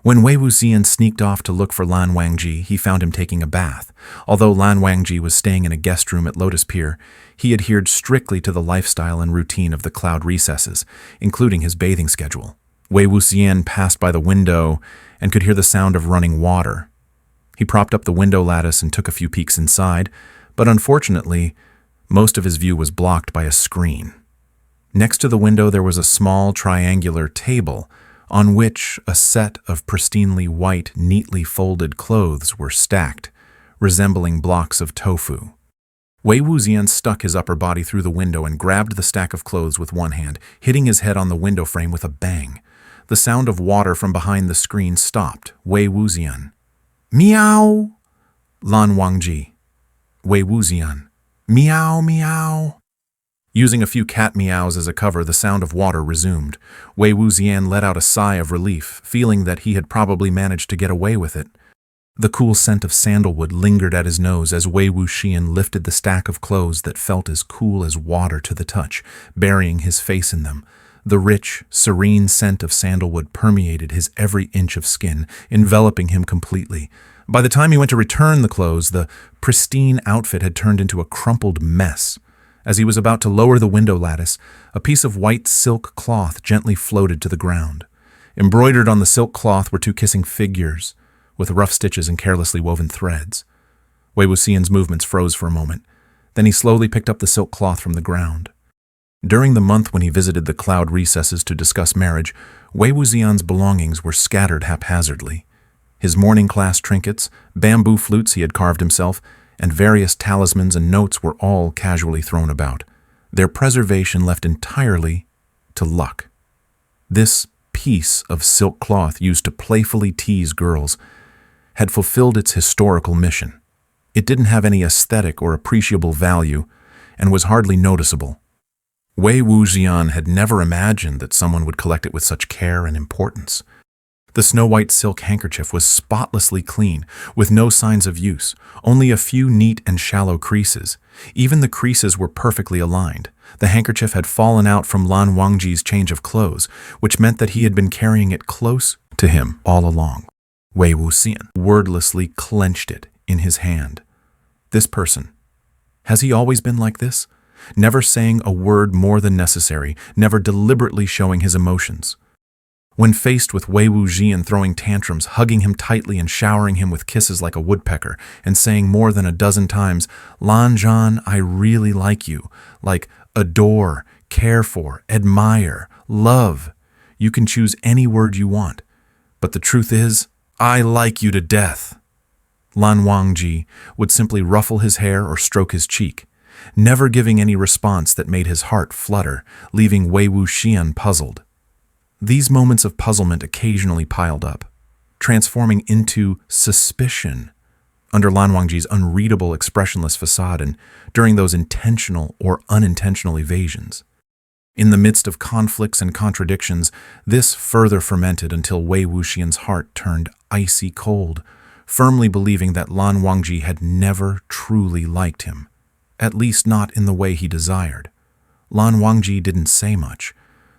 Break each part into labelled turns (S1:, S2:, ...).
S1: When Wei Wuxian sneaked off to look for Lan Wangji, he found him taking a bath. Although Lan Wangji was staying in a guest room at Lotus Pier, he adhered strictly to the lifestyle and routine of the cloud recesses, including his bathing schedule. Wei Wuxian passed by the window and could hear the sound of running water. He propped up the window lattice and took a few peeks inside, but unfortunately, most of his view was blocked by a screen. Next to the window there was a small triangular table, on which a set of pristinely white, neatly folded clothes were stacked, resembling blocks of tofu. Wei Wuxian stuck his upper body through the window and grabbed the stack of clothes with one hand, hitting his head on the window frame with a bang. The sound of water from behind the screen stopped Wei Wuxian. Meow! Lan Wangji. Wei Wuxian. Meow, meow. Using a few cat meows as a cover, the sound of water resumed. Wei Wuxian let out a sigh of relief, feeling that he had probably managed to get away with it. The cool scent of sandalwood lingered at his nose as Wei Wuxian lifted the stack of clothes that felt as cool as water to the touch, burying his face in them. The rich, serene scent of sandalwood permeated his every inch of skin, enveloping him completely. By the time he went to return the clothes, the pristine outfit had turned into a crumpled mess. As he was about to lower the window lattice, a piece of white silk cloth gently floated to the ground. Embroidered on the silk cloth were two kissing figures, with rough stitches and carelessly woven threads. Wei Wuxian's movements froze for a moment. Then he slowly picked up the silk cloth from the ground. During the month when he visited the cloud recesses to discuss marriage, Wei Wuxian's belongings were scattered haphazardly. His morning class trinkets, bamboo flutes he had carved himself, and various talismans and notes were all casually thrown about, their preservation left entirely to luck. This piece of silk cloth used to playfully tease girls had fulfilled its historical mission. It didn't have any aesthetic or appreciable value and was hardly noticeable. Wei Wuxian had never imagined that someone would collect it with such care and importance. The snow-white silk handkerchief was spotlessly clean, with no signs of use, only a few neat and shallow creases. Even the creases were perfectly aligned. The handkerchief had fallen out from Lan Wangji's change of clothes, which meant that he had been carrying it close to him all along. Wei Wuxian wordlessly clenched it in his hand. This person, has he always been like this? Never saying a word more than necessary, never deliberately showing his emotions. When faced with Wei Wuxian throwing tantrums, hugging him tightly and showering him with kisses like a woodpecker, and saying more than a dozen times, "Lan Zhan, I really like you," like adore, care for, admire, love. You can choose any word you want. But the truth is, I like you to death. Lan Wangji would simply ruffle his hair or stroke his cheek, never giving any response that made his heart flutter, leaving Wei Wuxian puzzled. These moments of puzzlement occasionally piled up, transforming into suspicion under Lan Wangji's unreadable, expressionless facade and during those intentional or unintentional evasions. In the midst of conflicts and contradictions, this further fermented until Wei Wuxian's heart turned icy cold, firmly believing that Lan Wangji had never truly liked him, at least not in the way he desired. Lan Wangji didn't say much,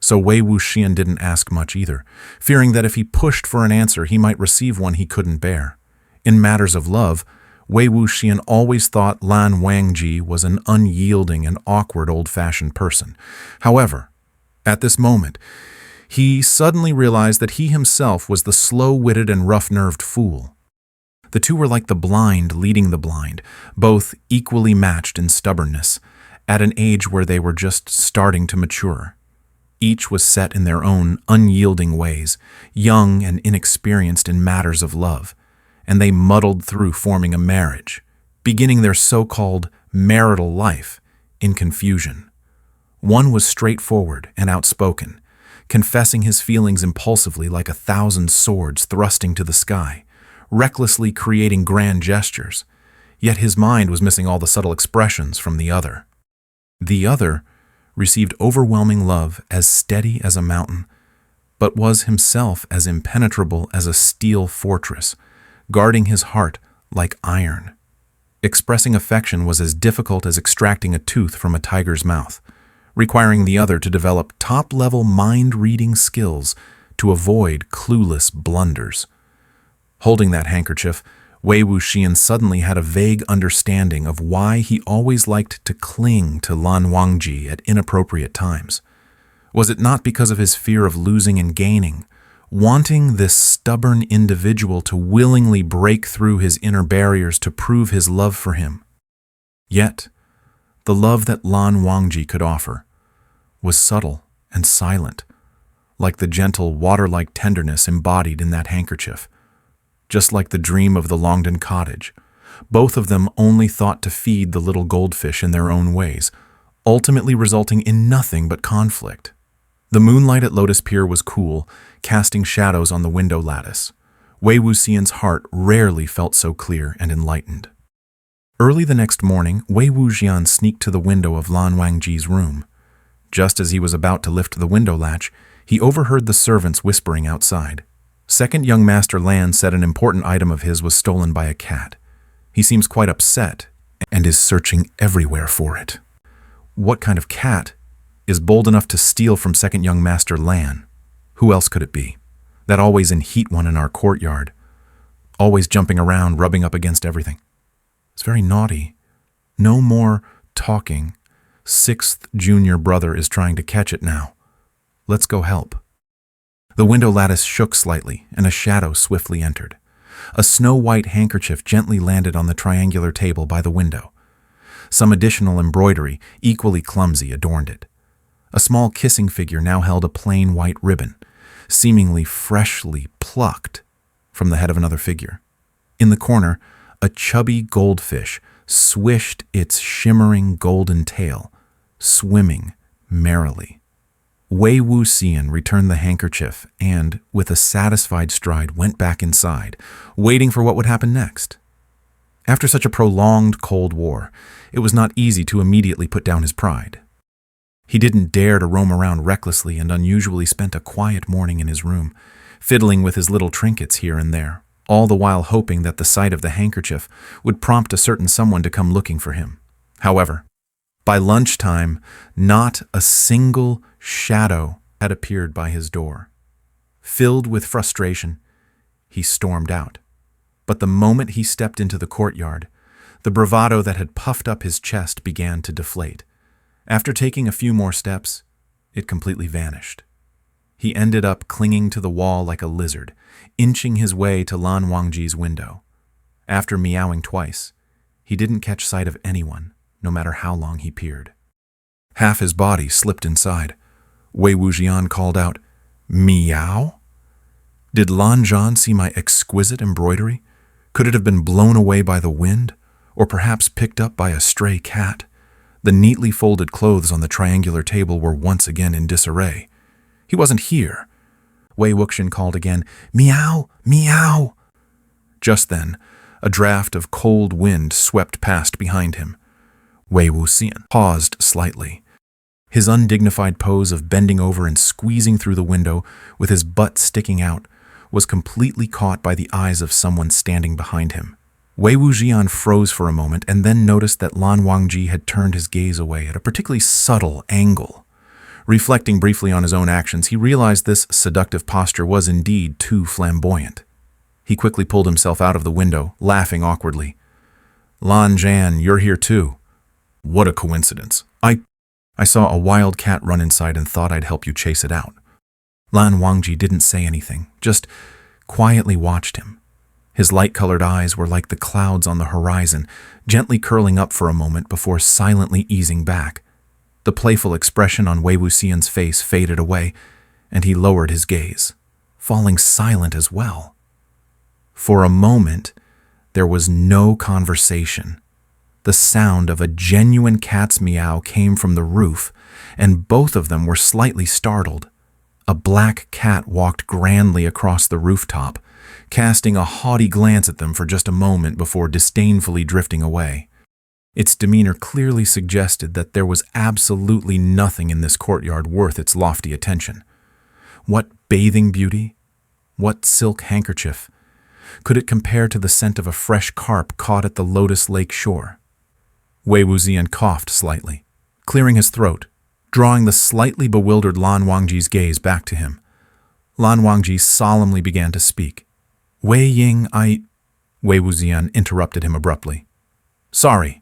S1: so Wei Wuxian didn't ask much either, fearing that if he pushed for an answer, he might receive one he couldn't bear. In matters of love, Wei Wuxian always thought Lan Wangji was an unyielding and awkward old-fashioned person. However, at this moment, he suddenly realized that he himself was the slow-witted and rough-nerved fool. The two were like the blind leading the blind, both equally matched in stubbornness, at an age where they were just starting to mature. Each was set in their own unyielding ways, young and inexperienced in matters of love, and they muddled through forming a marriage, beginning their so-called marital life in confusion. One was straightforward and outspoken, confessing his feelings impulsively like 1,000 swords thrusting to the sky, recklessly creating grand gestures, yet his mind was missing all the subtle expressions from the other. The other received overwhelming love as steady as a mountain, but was himself as impenetrable as a steel fortress, guarding his heart like iron. Expressing affection was as difficult as extracting a tooth from a tiger's mouth, requiring the other to develop top-level mind-reading skills to avoid clueless blunders. Holding that handkerchief, Wei Wuxian suddenly had a vague understanding of why he always liked to cling to Lan Wangji at inappropriate times. Was it not because of his fear of losing and gaining, wanting this stubborn individual to willingly break through his inner barriers to prove his love for him? Yet, the love that Lan Wangji could offer was subtle and silent, like the gentle, water-like tenderness embodied in that handkerchief. Just like the dream of the Longden cottage, both of them only thought to feed the little goldfish in their own ways, ultimately resulting in nothing but conflict. The moonlight at Lotus Pier was cool, casting shadows on the window lattice. Wei Wuxian's heart rarely felt so clear and enlightened. Early the next morning, Wei Wuxian sneaked to the window of Lan Wangji's room. Just as he was about to lift the window latch, he overheard the servants whispering outside. Second young Master Lan said an important item of his was stolen by a cat. He seems quite upset and is searching everywhere for it. What kind of cat is bold enough to steal from second young Master Lan? Who else could it be? That always in heat one in our courtyard. Always jumping around, rubbing up against everything. It's very naughty. No more talking. Sixth junior brother is trying to catch it now. Let's go help. The window lattice shook slightly, and a shadow swiftly entered. A snow-white handkerchief gently landed on the triangular table by the window. Some additional embroidery, equally clumsy, adorned it. A small kissing figure now held a plain white ribbon, seemingly freshly plucked from the head of another figure. In the corner, a chubby goldfish swished its shimmering golden tail, swimming merrily. Wei Wuxian returned the handkerchief and, with a satisfied stride, went back inside, waiting for what would happen next. After such a prolonged Cold War, it was not easy to immediately put down his pride. He didn't dare to roam around recklessly and unusually spent a quiet morning in his room, fiddling with his little trinkets here and there, all the while hoping that the sight of the handkerchief would prompt a certain someone to come looking for him. However, by lunchtime, not a single shadow had appeared by his door. Filled with frustration, he stormed out. But the moment he stepped into the courtyard, the bravado that had puffed up his chest began to deflate. After taking a few more steps, it completely vanished. He ended up clinging to the wall like a lizard, inching his way to Lan Wangji's window. After meowing twice, he didn't catch sight of anyone, no matter how long he peered. Half his body slipped inside. Wei Wuxian called out, "Meow?" Did Lan Zhan see my exquisite embroidery? Could it have been blown away by the wind, or perhaps picked up by a stray cat? The neatly folded clothes on the triangular table were once again in disarray. He wasn't here. Wei Wuxian called again, "Meow, meow." Just then, a draft of cold wind swept past behind him. Wei Wuxian paused slightly. His undignified pose of bending over and squeezing through the window with his butt sticking out was completely caught by the eyes of someone standing behind him. Wei Wuxian froze for a moment and then noticed that Lan Wangji had turned his gaze away at a particularly subtle angle. Reflecting briefly on his own actions, he realized this seductive posture was indeed too flamboyant. He quickly pulled himself out of the window, laughing awkwardly. "Lan Zhan, you're here too. What a coincidence. I saw a wild cat run inside and thought I'd help you chase it out." Lan Wangji didn't say anything, just quietly watched him. His light-colored eyes were like the clouds on the horizon, gently curling up for a moment before silently easing back. The playful expression on Wei Wuxian's face faded away, and he lowered his gaze, falling silent as well. For a moment, there was no conversation. The sound of a genuine cat's meow came from the roof, and both of them were slightly startled. A black cat walked grandly across the rooftop, casting a haughty glance at them for just a moment before disdainfully drifting away. Its demeanor clearly suggested that there was absolutely nothing in this courtyard worth its lofty attention. What bathing beauty? What silk handkerchief? Could it compare to the scent of a fresh carp caught at the Lotus Lake shore? Wei Wuxian coughed slightly, clearing his throat, drawing the slightly bewildered Lan Wangji's gaze back to him. Lan Wangji solemnly began to speak. Wei Ying, Wei Wuxian interrupted him abruptly. Sorry.